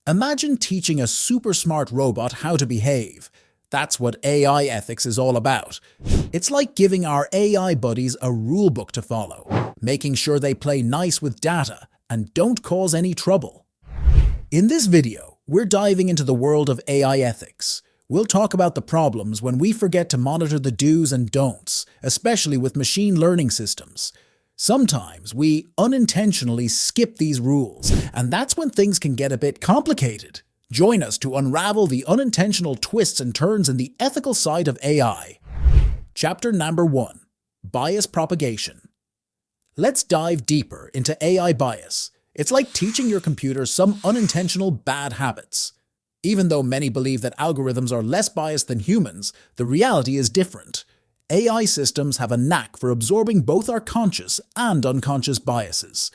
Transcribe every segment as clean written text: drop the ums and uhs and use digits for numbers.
Imagine teaching a super smart robot how to behave. That's what AI ethics is all about. It's like giving our AI buddies a rulebook to follow, making sure they play nice with data and don't cause any trouble. In this video, we're diving into the world of AI ethics. We'll talk about the problems when we forget to monitor the do's and don'ts, especially with machine learning systems. Sometimes we unintentionally skip these rules, and that's when things can get a bit complicated. Join us to unravel the unintentional twists and turns in the ethical side of AI. Chapter number 1. Bias Propagation. Let's dive deeper into AI bias. It's like teaching your computer some unintentional bad habits. Even though many believe that algorithms are less biased than humans, the reality is different. AI systems have a knack for absorbing both our conscious and unconscious biases.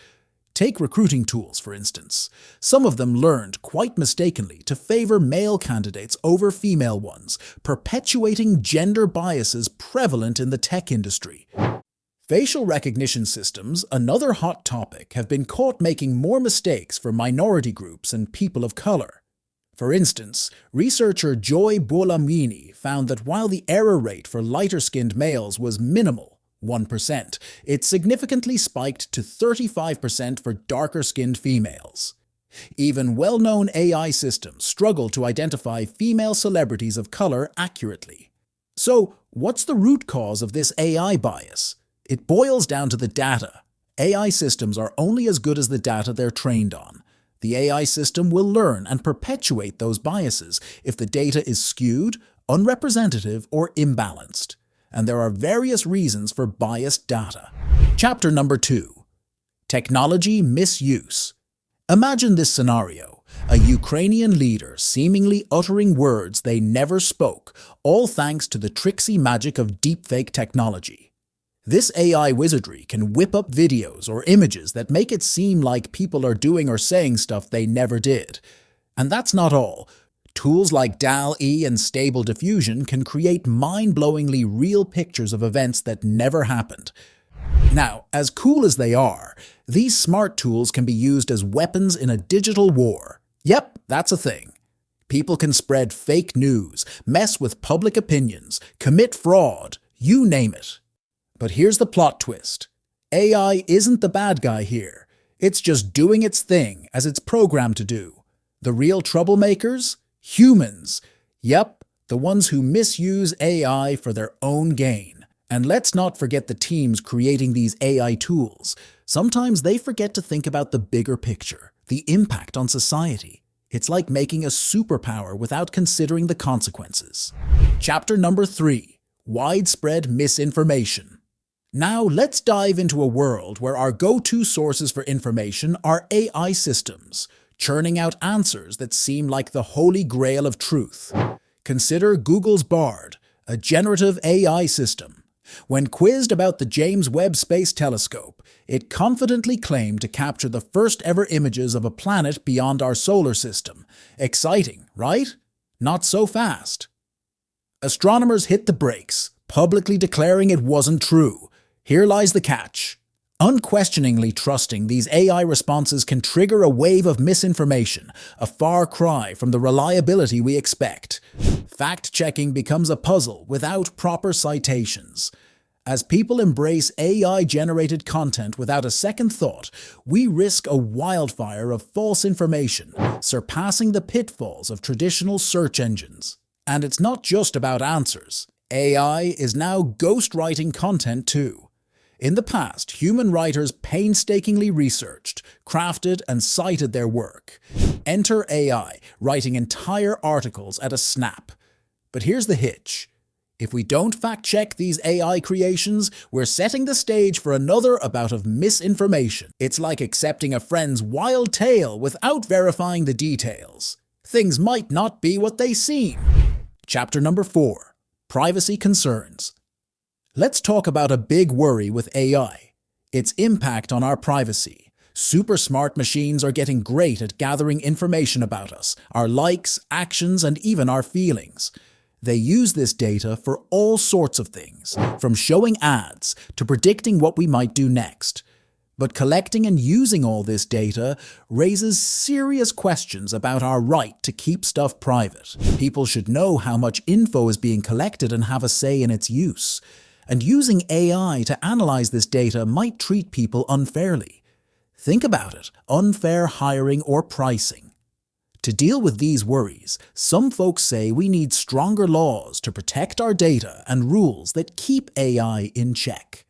Take recruiting tools, for instance. Some of them learned, quite mistakenly, to favor male candidates over female ones, perpetuating gender biases prevalent in the tech industry. Facial recognition systems, another hot topic, have been caught making more mistakes for minority groups and people of color. For instance, researcher Joy Buolamwini found that while the error rate for lighter-skinned males was minimal, 1%, it significantly spiked to 35% for darker-skinned females. Even well-known AI systems struggle to identify female celebrities of color accurately. So, what's the root cause of this AI bias? It boils down to the data. AI systems are only as good as the data they're trained on. The AI system will learn and perpetuate those biases if the data is skewed, unrepresentative, or imbalanced. And there are various reasons for biased data. Chapter number 2. Technology Misuse. Imagine this scenario. A Ukrainian leader seemingly uttering words they never spoke, all thanks to the tricksy magic of deepfake technology. This AI wizardry can whip up videos or images that make it seem like people are doing or saying stuff they never did. And that's not all. Tools like DALL-E and Stable Diffusion can create mind-blowingly real pictures of events that never happened. Now, as cool as they are, these smart tools can be used as weapons in a digital war. Yep, that's a thing. People can spread fake news, mess with public opinions, commit fraud, you name it. But here's the plot twist. AI isn't the bad guy here. It's just doing its thing as it's programmed to do. The real troublemakers? Humans. Yep, the ones who misuse AI for their own gain. And let's not forget the teams creating these AI tools. Sometimes they forget to think about the bigger picture, the impact on society. It's like making a superpower without considering the consequences. Chapter number 3. Widespread misinformation. Now let's dive into a world where our go-to sources for information are AI systems, churning out answers that seem like the holy grail of truth. Consider Google's Bard, a generative AI system. When quizzed about the James Webb Space Telescope, it confidently claimed to capture the first ever images of a planet beyond our solar system. Exciting, right? Not so fast. Astronomers hit the brakes, publicly declaring it wasn't true. Here lies the catch. Unquestioningly trusting these AI responses can trigger a wave of misinformation, a far cry from the reliability we expect. Fact-checking becomes a puzzle without proper citations. As people embrace AI-generated content without a second thought, we risk a wildfire of false information, surpassing the pitfalls of traditional search engines. And it's not just about answers. AI is now ghostwriting content too. In the past, human writers painstakingly researched, crafted, and cited their work. Enter AI, writing entire articles at a snap. But here's the hitch. If we don't fact-check these AI creations, we're setting the stage for another bout of misinformation. It's like accepting a friend's wild tale without verifying the details. Things might not be what they seem. Chapter number 4. Privacy Concerns. Let's talk about a big worry with AI. Its impact on our privacy. Super smart machines are getting great at gathering information about us, our likes, actions, and even our feelings. They use this data for all sorts of things, from showing ads to predicting what we might do next. But collecting and using all this data raises serious questions about our right to keep stuff private. People should know how much info is being collected and have a say in its use. And using AI to analyze this data might treat people unfairly. Think about it: unfair hiring or pricing. To deal with these worries, some folks say we need stronger laws to protect our data and rules that keep AI in check.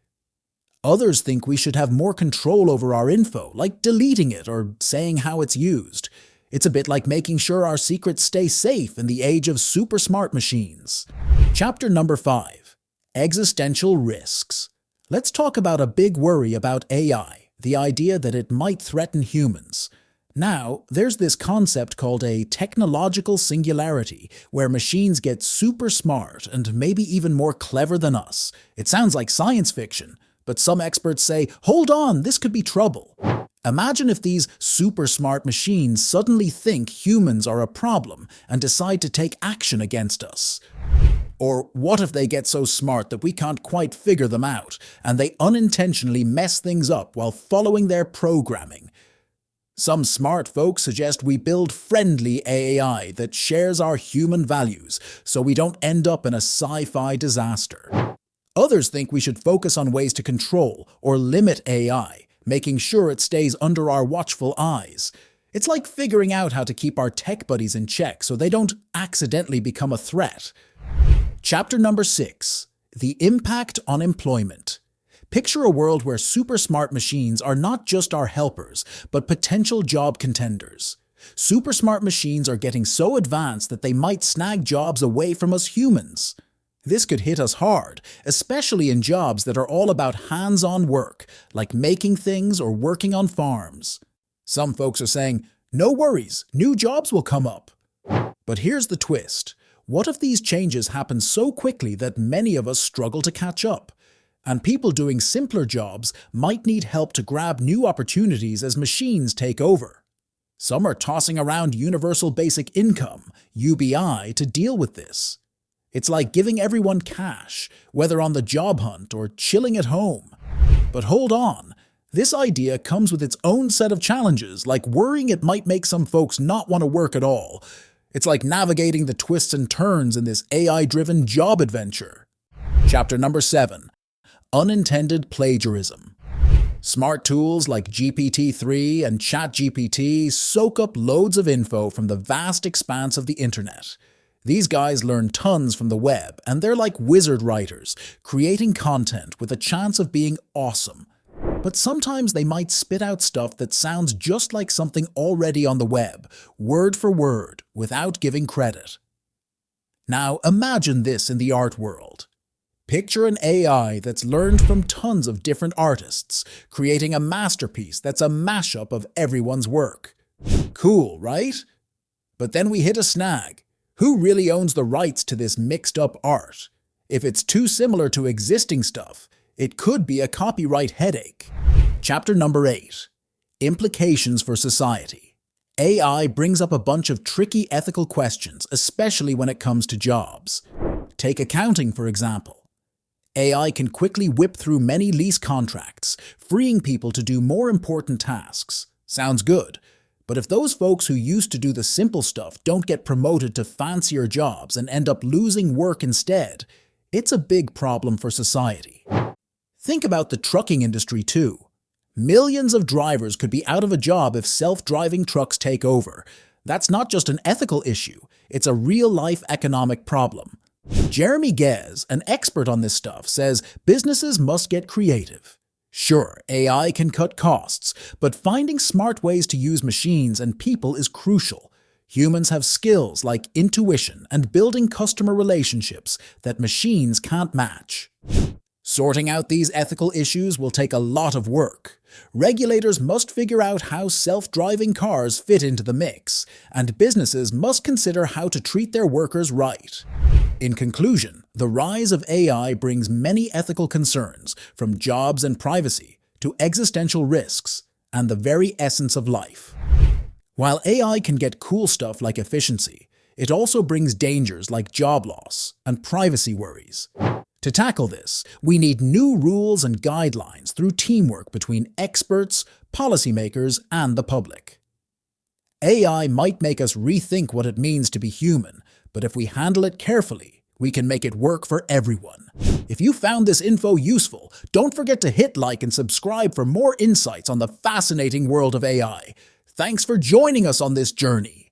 Others think we should have more control over our info, like deleting it or saying how it's used. It's a bit like making sure our secrets stay safe in the age of super smart machines. Chapter number 5. Existential risks. Let's talk about a big worry about AI, the idea that it might threaten humans. Now, there's this concept called a technological singularity, where machines get super smart and maybe even more clever than us. It sounds like science fiction, but some experts say, hold on, this could be trouble. Imagine if these super smart machines suddenly think humans are a problem and decide to take action against us. Or what if they get so smart that we can't quite figure them out, and they unintentionally mess things up while following their programming? Some smart folks suggest we build friendly AI that shares our human values so we don't end up in a sci-fi disaster. Others think we should focus on ways to control or limit AI, making sure it stays under our watchful eyes. It's like figuring out how to keep our tech buddies in check so they don't accidentally become a threat. Chapter number 6. The impact on employment. Picture a world where super smart machines are not just our helpers, but potential job contenders. Super smart machines are getting so advanced that they might snag jobs away from us humans. This could hit us hard, especially in jobs that are all about hands-on work, like making things or working on farms. Some folks are saying, no worries, new jobs will come up. But here's the twist. What if these changes happen so quickly that many of us struggle to catch up? And people doing simpler jobs might need help to grab new opportunities as machines take over. Some are tossing around Universal Basic Income, UBI, to deal with this. It's like giving everyone cash, whether on the job hunt or chilling at home. But hold on, this idea comes with its own set of challenges, like worrying it might make some folks not want to work at all. It's like navigating the twists and turns in this AI-driven job adventure. Chapter number 7. Unintended plagiarism. Smart tools like GPT-3 and ChatGPT soak up loads of info from the vast expanse of the internet. These guys learn tons from the web, and they're like wizard writers, creating content with a chance of being awesome. But sometimes they might spit out stuff that sounds just like something already on the web, word for word, without giving credit. Now imagine this in the art world. Picture an AI that's learned from tons of different artists, creating a masterpiece that's a mashup of everyone's work. Cool, right? But then we hit a snag. Who really owns the rights to this mixed-up art? If it's too similar to existing stuff, it could be a copyright headache. Chapter number 8. Implications for society. AI brings up a bunch of tricky ethical questions, especially when it comes to jobs. Take accounting, for example. AI can quickly whip through many lease contracts, freeing people to do more important tasks. Sounds good. But if those folks who used to do the simple stuff don't get promoted to fancier jobs and end up losing work instead, it's a big problem for society. Think about the trucking industry too. Millions of drivers could be out of a job if self-driving trucks take over. That's not just an ethical issue, it's a real-life economic problem. Jeremy Ghez, an expert on this stuff, says businesses must get creative. Sure, AI can cut costs, but finding smart ways to use machines and people is crucial. Humans have skills like intuition and building customer relationships that machines can't match. Sorting out these ethical issues will take a lot of work. Regulators must figure out how self-driving cars fit into the mix, and businesses must consider how to treat their workers right. In conclusion, the rise of AI brings many ethical concerns, from jobs and privacy to existential risks and the very essence of life. While AI can get cool stuff like efficiency, it also brings dangers like job loss and privacy worries. To tackle this, we need new rules and guidelines through teamwork between experts, policymakers, and the public. AI might make us rethink what it means to be human, but if we handle it carefully, we can make it work for everyone. If you found this info useful, don't forget to hit like and subscribe for more insights on the fascinating world of AI. Thanks for joining us on this journey.